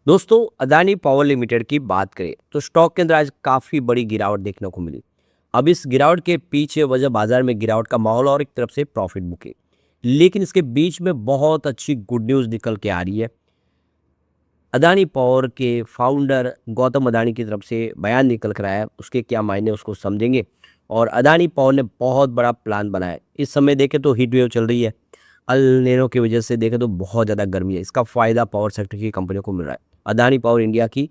दोस्तों, Adani power limited की बात करें तो स्टॉक के अंदर आज काफ़ी बड़ी गिरावट देखने को मिली। अब इस गिरावट के पीछे वजह बाजार में गिरावट का माहौल और एक तरफ से प्रॉफिट बुकिंग। लेकिन इसके बीच में बहुत अच्छी गुड न्यूज़ निकल के आ रही है। अदानी पावर के फाउंडर गौतम अदानी की तरफ से बयान निकल कर आया है, उसके क्या मायने उसको समझेंगे। और अदानी पावर ने बहुत बड़ा प्लान बनाया है। इस समय देखें तो हीट वेव चल रही है। अल नीनो की वजह से देखें तो बहुत ज़्यादा गर्मी है। इसका फ़ायदा पावर सेक्टर की कंपनियों को मिल रहा है। अदानी पावर इंडिया की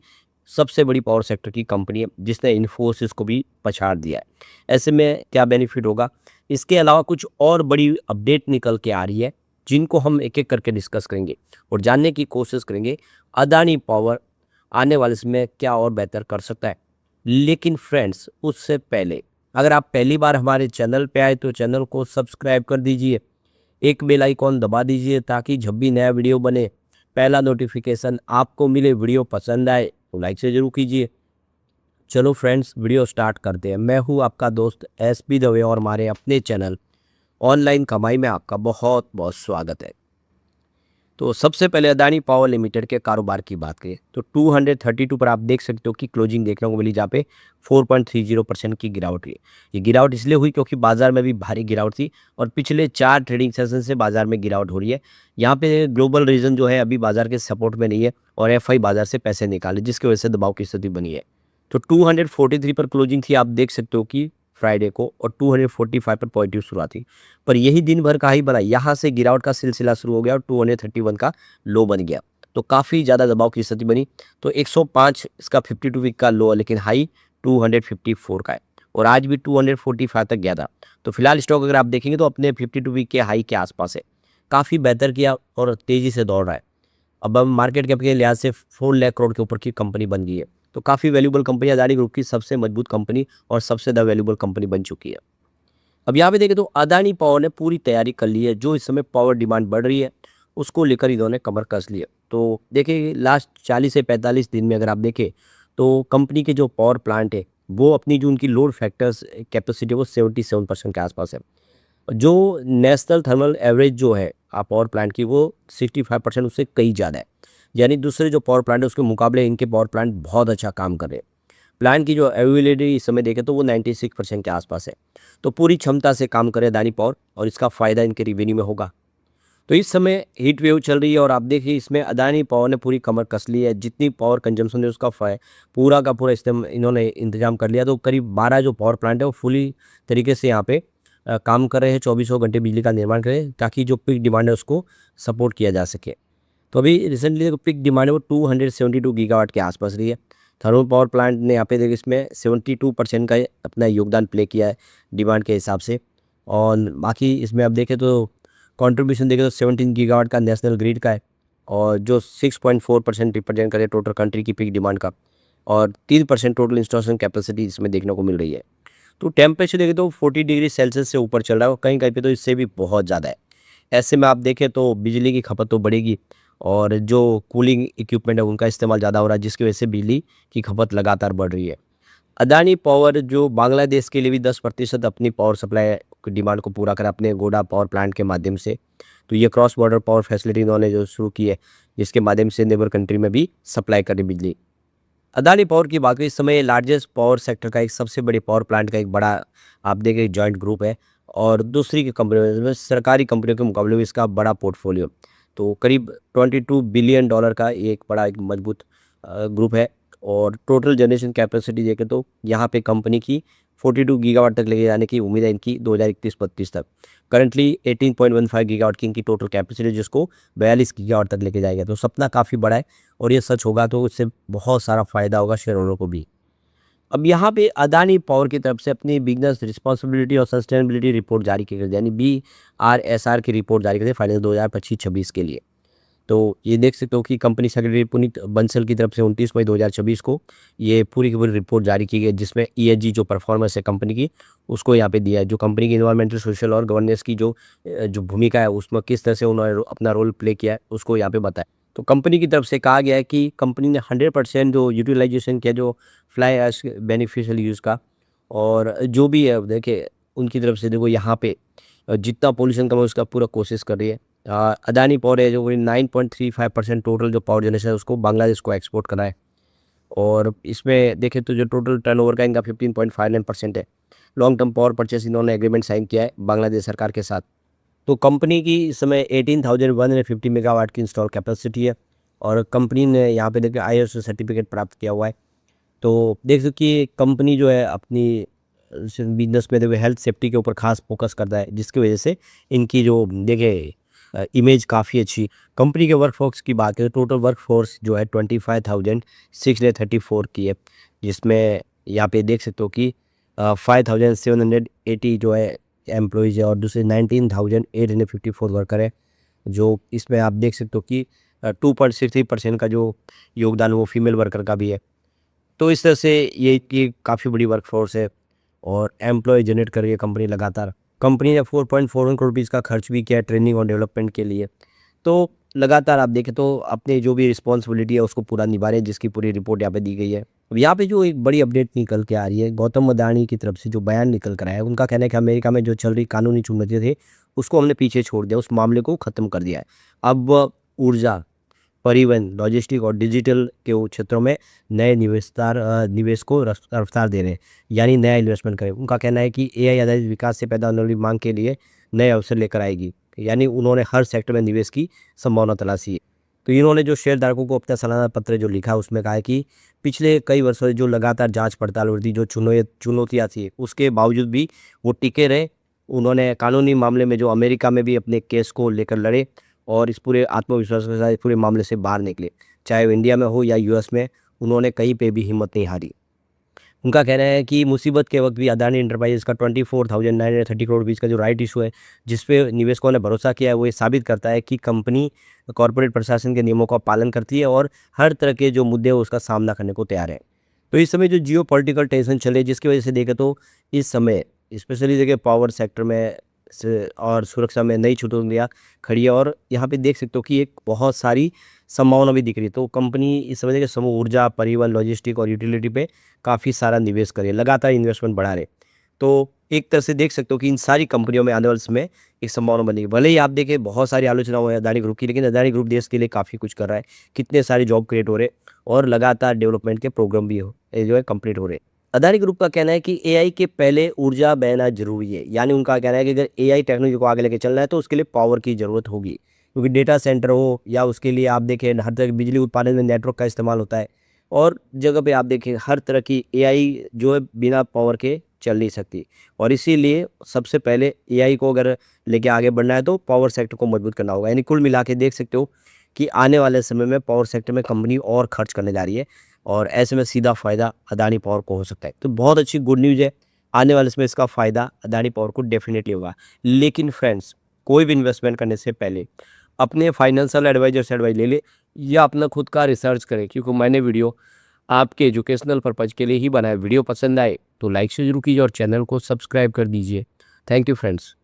सबसे बड़ी पावर सेक्टर की कंपनी है, जिसने इन्फोसिस को भी पछाड़ दिया है। ऐसे में क्या बेनिफिट होगा? इसके अलावा कुछ और बड़ी अपडेट निकल के आ रही है, जिनको हम एक एक करके डिस्कस करेंगे और जानने की कोशिश करेंगे अदानी पावर आने वाले समय में क्या और बेहतर कर सकता है। लेकिन फ्रेंड्स, उससे पहले अगर आप पहली बार हमारे चैनल पे आए तो चैनल को सब्सक्राइब कर दीजिए, एक बेल आइकॉन दबा दीजिए ताकि जब भी नया वीडियो बने पहला नोटिफिकेशन आपको मिले। वीडियो पसंद आए तो लाइक से जरूर कीजिए। चलो फ्रेंड्स, वीडियो स्टार्ट करते हैं। मैं हूँ आपका दोस्त SP दवे और हमारे अपने चैनल ऑनलाइन कमाई में आपका बहुत बहुत स्वागत है। तो सबसे पहले अदानी पावर लिमिटेड के कारोबार की बात करें तो 232 पर आप देख सकते हो कि क्लोजिंग देखने को मिली, जहाँ पे 4.30% की गिरावट हुई। ये गिरावट इसलिए हुई क्योंकि बाजार में भी भारी गिरावट थी और पिछले 4 ट्रेडिंग सेशन से बाजार में गिरावट हो रही है। यहाँ पे ग्लोबल रीजन जो है अभी बाजार के सपोर्ट में नहीं है और FI बाजार से पैसे निकाले, जिसकी वजह से दबाव की स्थिति बनी है। तो 243 पर क्लोजिंग थी, आप देख सकते हो कि फ्राइडे को, और 245 पर पॉजिटिव शुरुआत थी। पर यही दिन भर का ही बना, यहाँ से गिरावट का सिलसिला शुरू हो गया और 231 का लो बन गया। तो काफ़ी ज़्यादा दबाव की स्थिति बनी। तो 105 इसका 52 वीक का लो है, लेकिन हाई 254 का है और आज भी 245 तक गया था। तो फिलहाल स्टॉक अगर आप देखेंगे तो अपने 52 वीक के हाई के आसपास है। काफ़ी बेहतर किया और तेज़ी से दौड़ रहा है। अब हम मार्केट कैप के लिहाज से 4 लाख करोड़ के ऊपर की कंपनी बन गई है। तो काफ़ी वैल्यूबल कंपनी, अदानी ग्रुप की सबसे मजबूत कंपनी और सबसे ज़्यादा वैल्यूबल कंपनी बन चुकी है। अब यहाँ पे देखें तो अदानी पावर ने पूरी तैयारी कर ली है। जो इस समय पावर डिमांड बढ़ रही है, उसको लेकर इन्होंने कमर कस ली है। तो देखिए, लास्ट 40 से 45 दिन में अगर आप देखें तो कंपनी के जो पावर प्लांट है, वो अपनी जो उनकी लोड फैक्टर्स कैपेसिटी वो 77% के आसपास है। जो नेशनल थर्मल एवरेज जो है पावर प्लांट की, वो 65% उससे कहीं ज़्यादा है। यानी दूसरे जो पावर प्लांट है उसके मुकाबले इनके पावर प्लांट बहुत अच्छा काम कर रहे हैं। प्लांट की जो अवेलेबिलिटी इस समय देखें तो वो 96% के आसपास है। तो पूरी क्षमता से काम करे अदानी पावर और इसका फ़ायदा इनके रिवेन्यू में होगा। तो इस समय हीट वेव चल रही है और आप देखिए इसमें अदानी पावर ने पूरी कमर कस ली है। जितनी पावर कंजम्पशन है उसका पूरा का पूरा इन्होंने इंतजाम कर लिया। तो करीब 12 जो पावर प्लांट है वो फुली तरीके से यहाँ पे काम कर रहे हैं, चौबीसों घंटे बिजली का निर्माण करें ताकि जो पीक डिमांड है उसको सपोर्ट किया जा सके। तो अभी रिसेंटली जो पीक डिमांड है वो 272 गीगावाट के आसपास रही है। थर्मल पावर प्लांट ने यहाँ पे देखिए इसमें 72% का अपना योगदान प्ले किया है डिमांड के हिसाब से। और बाकी इसमें आप देखें तो कंट्रीब्यूशन देखें तो 17 गीगावाट का नेशनल ग्रिड का है और जो 6.4% रिप्रेजेंट करे टोटल कंट्री की पीक डिमांड का, और 3% टोटल इंस्टॉलेशन कैपेसिटी इसमें देखने को मिल रही है। तो टेम्परेचर देखें तो 40 डिग्री सेल्सियस से ऊपर चल रहा है और कहीं कहीं पे तो इससे भी बहुत ज़्यादा है। ऐसे में आप देखें तो बिजली की खपत तो बढ़ेगी और जो कूलिंग इक्विपमेंट है उनका इस्तेमाल ज़्यादा हो रहा है, जिसकी वजह से बिजली की खपत लगातार बढ़ रही है। अदानी पावर जो बांग्लादेश के लिए भी 10% अपनी पावर सप्लाई की डिमांड को पूरा करे अपने गोडा पावर प्लांट के माध्यम से। तो ये क्रॉस बॉर्डर पावर फैसिलिटी इन्होंने जो शुरू की है, जिसके माध्यम से नेबर कंट्री में भी सप्लाई करें बिजली। अदानी पावर की बात करें, इस समय लार्जेस्ट पावर सेक्टर का एक सबसे बड़े पावर प्लांट का एक बड़ा आप देखें जॉइंट ग्रुप है और दूसरी की कंपनी में सरकारी कंपनियों के मुकाबले में इसका बड़ा पोर्टफोलियो। तो करीब $22 बिलियन का ये एक बड़ा एक मजबूत ग्रुप है। और टोटल जनरेशन कैपेसिटी देखें तो यहाँ पे कंपनी की 42 गीगावाट तक लेके जाने की उम्मीद है इनकी 2031-32 तक। करंटली 18.15 गीगावाट की इनकी टोटल कैपेसिटी, जिसको 42 गीगावाट तक लेके जाएगा। तो सपना काफ़ी बड़ा है और ये सच होगा तो इससे बहुत सारा फ़ायदा होगा शेयर होल्डर को भी। अब यहाँ पे अदानी पावर की तरफ से अपनी बिजनेस रिस्पॉन्सिबिलिटी और सस्टेनेबिलिटी रिपोर्ट जारी की गई, यानी BRSR की रिपोर्ट जारी की गई फाइनेंस 2025-26 के लिए। तो ये देख सकते हो कि कंपनी सेक्रेटरी पुनीत बंसल की तरफ से 29 मई 2024 को ये पूरी की पूरी रिपोर्ट जारी की गई, जिसमें ESG जो परफॉर्मेंस है कंपनी की, उसको यहाँ पे दिया है। जो कंपनी की इन्वायरमेंटल, सोशल और गवर्नेंस की जो भूमिका है उसमें किस तरह से उन्होंने अपना रोल प्ले किया है, उसको यहाँ पे बताया। तो कंपनी की तरफ से कहा गया है कि कंपनी ने 100% जो यूटिलाइजेशन किया जो फ्लाई ऐश बेनिफिशियल यूज़ का, और जो भी है देखिए उनकी तरफ से देखो यहाँ पे जितना पोल्यूशन कम है उसका पूरा कोशिश कर रही है। अदानी पावर है जो 9.35% टोटल जो पावर जनरेशन है उसको बांग्लादेश को एक्सपोर्ट करा है। और इसमें देखें तो जो टोटल टर्नओवर का इनका 15.59% है। लॉन्ग टर्म पावर परचेस इन्होंने एग्रीमेंट साइन किया है बांग्लादेश सरकार के साथ। तो कंपनी की इस समय 18,150 मेगावाट की इंस्टॉल कैपेसिटी है और कंपनी ने यहाँ पे देखिए ISO सर्टिफिकेट प्राप्त किया हुआ है। तो देख सकिए कंपनी जो है अपनी बिजनेस में देखिए हेल्थ सेफ्टी के ऊपर खास फोकस करता है, जिसकी वजह से इनकी जो देखिए इमेज काफ़ी अच्छी। कंपनी के वर्कफोर्स की बात करें, टोटल वर्कफोर्स जो है 25,634 की है, जिसमें यहाँ पे देख सकते हो कि 5,780 जो है एम्प्लॉयज़ है और दूसरे 19,854 वर्कर है। जो इसमें आप देख सकते हो कि 2.63% का जो योगदान वो फीमेल वर्कर का भी है। तो इस तरह से ये काफ़ी बड़ी वर्कफोर्स है और एम्प्लॉय जनरेट कर रही है कंपनी लगातार। कंपनी ने 4.41 करोड़ रुपीज़ का खर्च भी किया है ट्रेनिंग और डेवलपमेंट के लिए। तो लगातार आप देखें तो अपने जो भी रिस्पॉन्सिबिलिटी है उसको पूरा निभा रहे हैं, जिसकी पूरी रिपोर्ट यहाँ पे दी गई है। अब यहाँ पे जो एक बड़ी अपडेट निकल के आ रही है, गौतम अदानी की तरफ से जो बयान निकल कर आया है, उनका कहना है कि अमेरिका में जो चल रही कानूनी चुनौतियाँ थे उसको हमने पीछे छोड़ दिया, उस मामले को ख़त्म कर दिया है। अब ऊर्जा, परिवहन, लॉजिस्टिक और डिजिटल के क्षेत्रों में नए निवेश को रफ्तार दे रहे हैं, यानी नया इन्वेस्टमेंट करें। उनका कहना है कि AI आधारित विकास से पैदा होने वाली मांग के लिए नए अवसर लेकर आएगी, यानी उन्होंने हर सेक्टर में निवेश की संभावना तलाशी है। तो इन्होंने जो शेयरधारकों को अपना सालाना पत्र जो लिखा उसमें कहा है कि पिछले कई वर्षों से जो लगातार जांच पड़ताल हो रही थी, जो चुनौतियाँ थी, उसके बावजूद भी वो टिके रहे। उन्होंने कानूनी मामले में जो अमेरिका में भी अपने केस को लेकर लड़े और इस पूरे आत्मविश्वास के साथ इस पूरे मामले से बाहर निकले, चाहे वो इंडिया में हो या US में, उन्होंने कहीं पे भी हिम्मत नहीं हारी। उनका कहना है कि मुसीबत के वक्त भी अदानी एंटरप्राइजेस का 24,930 करोड़ रुपीज़ का जो राइट इशू है, जिस पे निवेशकों ने भरोसा किया है, वो ये साबित करता है कि कंपनी कॉर्पोरेट प्रशासन के नियमों का पालन करती है और हर तरह के जो मुद्दे हैं उसका सामना करने को तैयार है। तो इस समय जो जियोपॉलिटिकल टेंशन चले, जिसकी वजह से देखें तो इस समय स्पेशली देखिए पावर सेक्टर में और सुरक्षा में नई चुनौतियाँ खड़ी है और यहाँ पे देख सकते हो कि एक बहुत सारी संभावना भी दिख रही है। तो कंपनी इस समय देखिए समूह ऊर्जा, परिवहन, लॉजिस्टिक और यूटिलिटी पे काफ़ी सारा निवेश करे, लगातार इन्वेस्टमेंट बढ़ा रहे। तो एक तरह से देख सकते हो कि इन सारी कंपनियों में आने वाले समय एक संभावना बनेगी। भले ही आप देखें बहुत सारी आलोचना हुई है अदानी ग्रुप की, लेकिन अदानी ग्रुप देश के लिए काफ़ी कुछ कर रहा है। कितने सारे जॉब क्रिएट हो रहे और लगातार डेवलपमेंट के प्रोग्राम भी ये जो है कंप्लीट हो रहे। अदानी ग्रुप का कहना है कि AI के पहले ऊर्जा बहना जरूरी है, यानी उनका कहना है कि अगर AI टेक्नोलॉजी को आगे लेके चलना है तो उसके लिए पावर की ज़रूरत होगी, क्योंकि डेटा सेंटर हो या उसके लिए आप देखें हर तरह की बिजली उत्पादन में नेटवर्क का इस्तेमाल होता है और जगह पे आप देखें हर तरह की AI जो है बिना पावर के चल नहीं सकती। और इसीलिए सबसे पहले AI को अगर लेके आगे बढ़ना है तो पावर सेक्टर को मजबूत करना होगा। यानी कुल मिला के देख सकते हो कि आने वाले समय में पावर सेक्टर में कंपनी और खर्च करने जा रही है और ऐसे में सीधा फ़ायदा अदानी पावर को हो सकता है। तो बहुत अच्छी गुड न्यूज़ है, आने वाले समय इसका फ़ायदा अदानी पावर को डेफिनेटली होगा। लेकिन फ्रेंड्स, कोई भी इन्वेस्टमेंट करने से पहले अपने फाइनेंशियल एडवाइज़र से एडवाइस ले ले या अपना खुद का रिसर्च करें, क्योंकि मैंने वीडियो आपके एजुकेशनल पर्पज़ के लिए ही बनाया। वीडियो पसंद आए तो लाइक से ज़रूर कीजिए और चैनल को सब्सक्राइब कर दीजिए। Thank you friends.